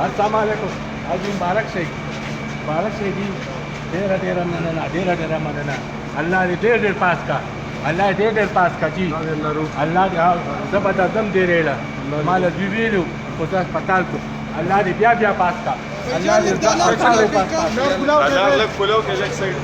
अस्सलाम वालेकुम हाजी मुबारक से जी ढेर मनना अल्लाह ने ढेर पास का अल्लाह ढेर पास का जी अल्लाह ने ज़बरदस्त दे रहेला माल बीवीलू खुदा अस्पताल को अल्लाह ने बिया पास का अल्लाह ने अलग खुलो के लेग साइड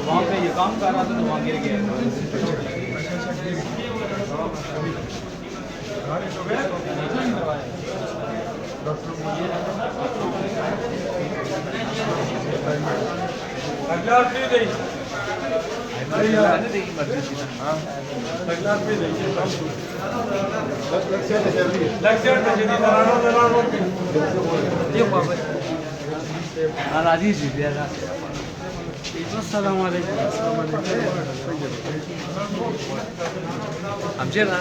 वहाँ पे ये काम कर रहा था तो वहाँ गिर गया आमचे ना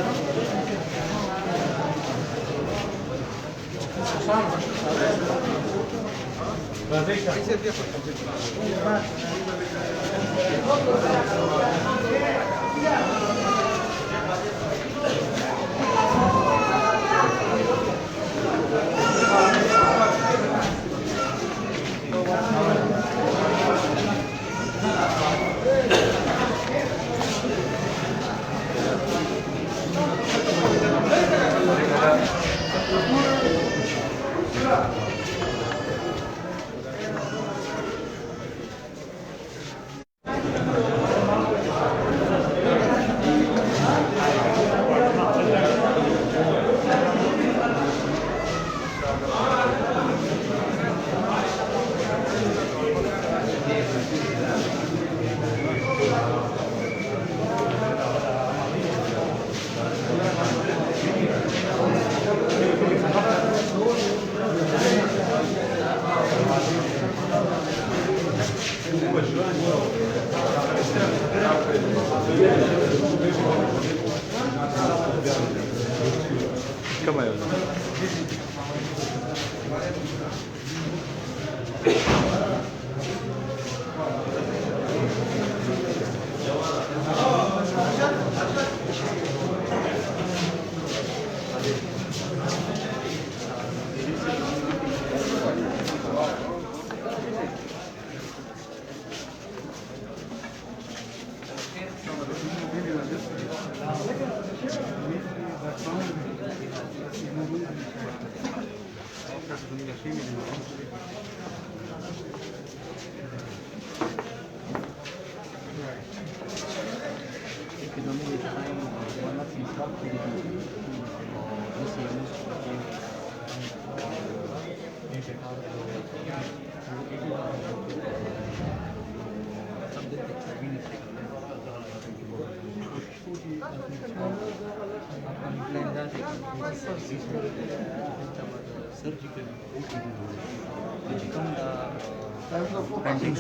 पेंटिंग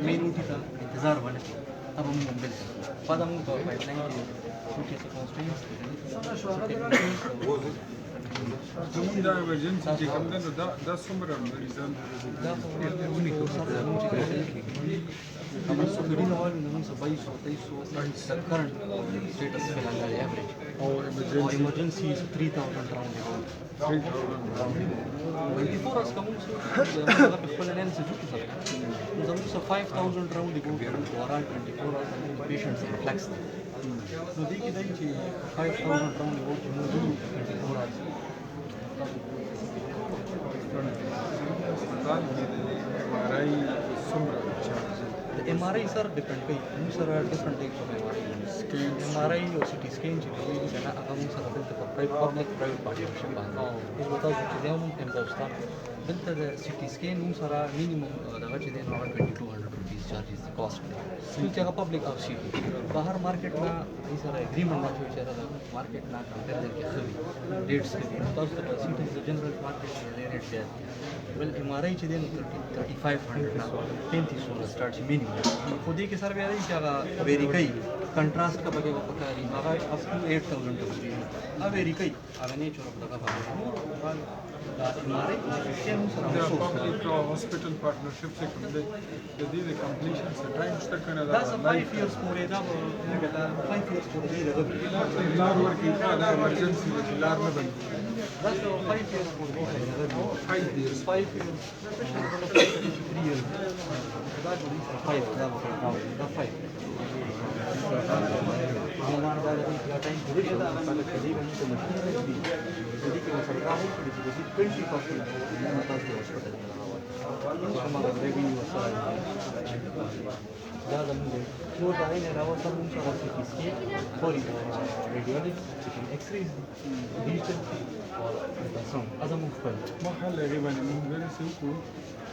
मेन उठी था इंतजार वाले अब हम मुंबई बाद हम पाइपलाइन के زمون دا ایمرجنسي چې کوم ده دا څومره مریضان हमारे सुखरीन वाले नमून से 2200 current status फिलहाल है average और emergency is 3000 round about 24 hours कम से मतलब people analysis जो किया नमून से 5000 round about oral 24 hours patients flex तो देखिए दाई कि 5000 round about 24 hours अस्पताल کې د MRI څومره چارج The MRI sir depend کوي موږ سره different types of MRI MRI او CT scan چې کوي دا هغه موږ سره دلته په public private partnership باندې هیڅ وتا چې دا موږ هندوستان دلته د CT scan موږ سره minimum دغه چې دی 2200 rupees charges the cost چې هغه public او CT بهر مارکیټ نه هیڅ سره agreement نه چې دا مارکیټ نه کمپیر کې خري ډیټس کې تاسو ته CT د جنرال مارکیټ کې ریټ دی ول MRI چې دی 3500 نه 3500 سٹارټ شي minimum خو دې کې سره بیا دی چې هغه ویری کوي کنټراسټ کا بګه وکړي هغه اپ ټو 8000 ته ویری کوي هغه نه چور په دغه باندې دا MRI چې موږ سره The public hospital partnership سے کوم دی د دې د completion سے ټایم شته کنه دا 5 years پورې دا 5 years پورې دی دغه لار ورکی دا emergency د لار نه بند دا 5 years پورې دی 5 years 5 years 3 years دا د 5 دا 5 زمان دا د ټایم پورې دا خلک دې باندې کوم مشکل دي دې کې مسله راځي چې د 20% نه تاسو هسپتال نه راوړي کومه ریویو وسره دا زموږ نو دا نه راوړل موږ سره CT scan فوري رادیولوجي X-rays digital or ultrasound هذا مختلف محل غالبا من غير سوق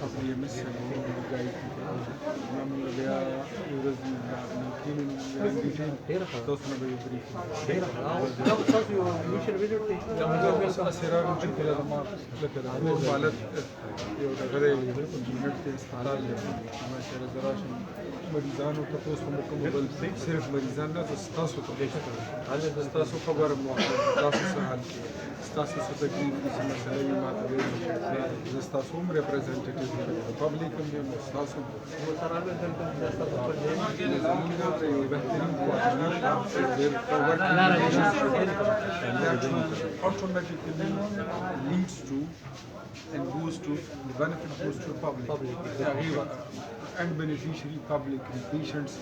اصل يمس الجاي نعمل بها يوزن نكين ډېر ښه توصلنا بيبريك ډېر ښه تاسو یو میشن ویزټ دی بس اسرار چې کله ما لکه دا حالت یو دغه یونټ کې استعمال ما سره دراشم مریضانو ته تاسو کوم بل صرف مریضان نه تاسو ته تاسو خبر مو تاسو سهال تاسو څه تکلیف دي چې مسله یې ماته ویل تاسو هم ریپرزنټیټیو دی پبلک هم دی تاسو سره له دلته تاسو په دې یو بهترین automatically links to and goes to the benefit goes to public and beneficiary public and patients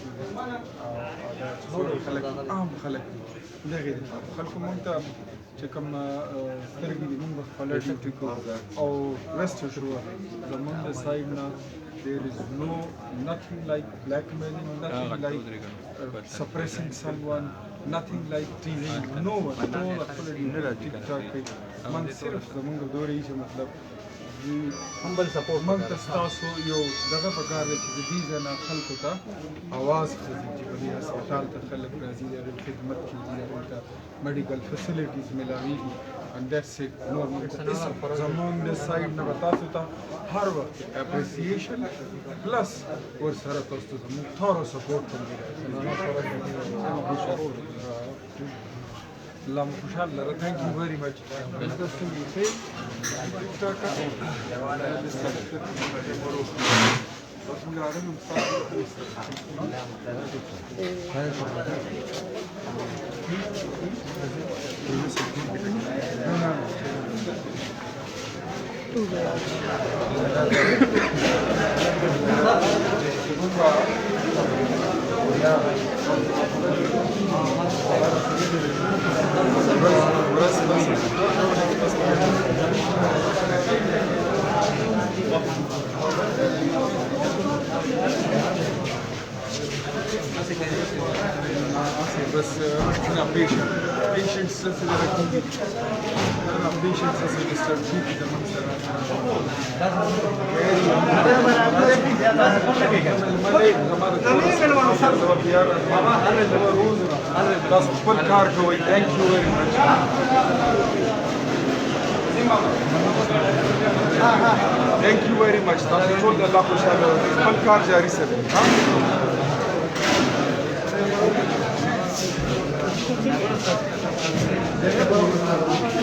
عام خلق ده غير خلق مونته چې کوم سترګې دې موږ خپل ډیوټي کوو او رست شروع زمونږ د سایډ نه there is nothing like blackmailing, nothing like suppressing someone, nothing like teasing no one ټول خپل ډیوټي کوي من صرف زمونږ دورې چې مطلب humble support موږ تاسو یو دغه پکار دی چې د دې ځنه خلکو ته आवाज کوي چې په دې هسپتال ته خلک راځي د خدمت کیږي د میډیکل فیسیلیټیز ملاويږي and that's it نور زمونږ د سایډ نه تاسو ته هر وخت اپریسیشن پلس ور سره تاسو ته موږ ثورو سپورټ کوي الله مو خوشحال لره thank you very much business to you say بس انا patient sensitive انا patient sensitive strategy تمام تاسو خپل کار کوئ thank you very much thank you very much تاسو ټول د الله خوشاله خپل کار جاري ساتئ Thank you.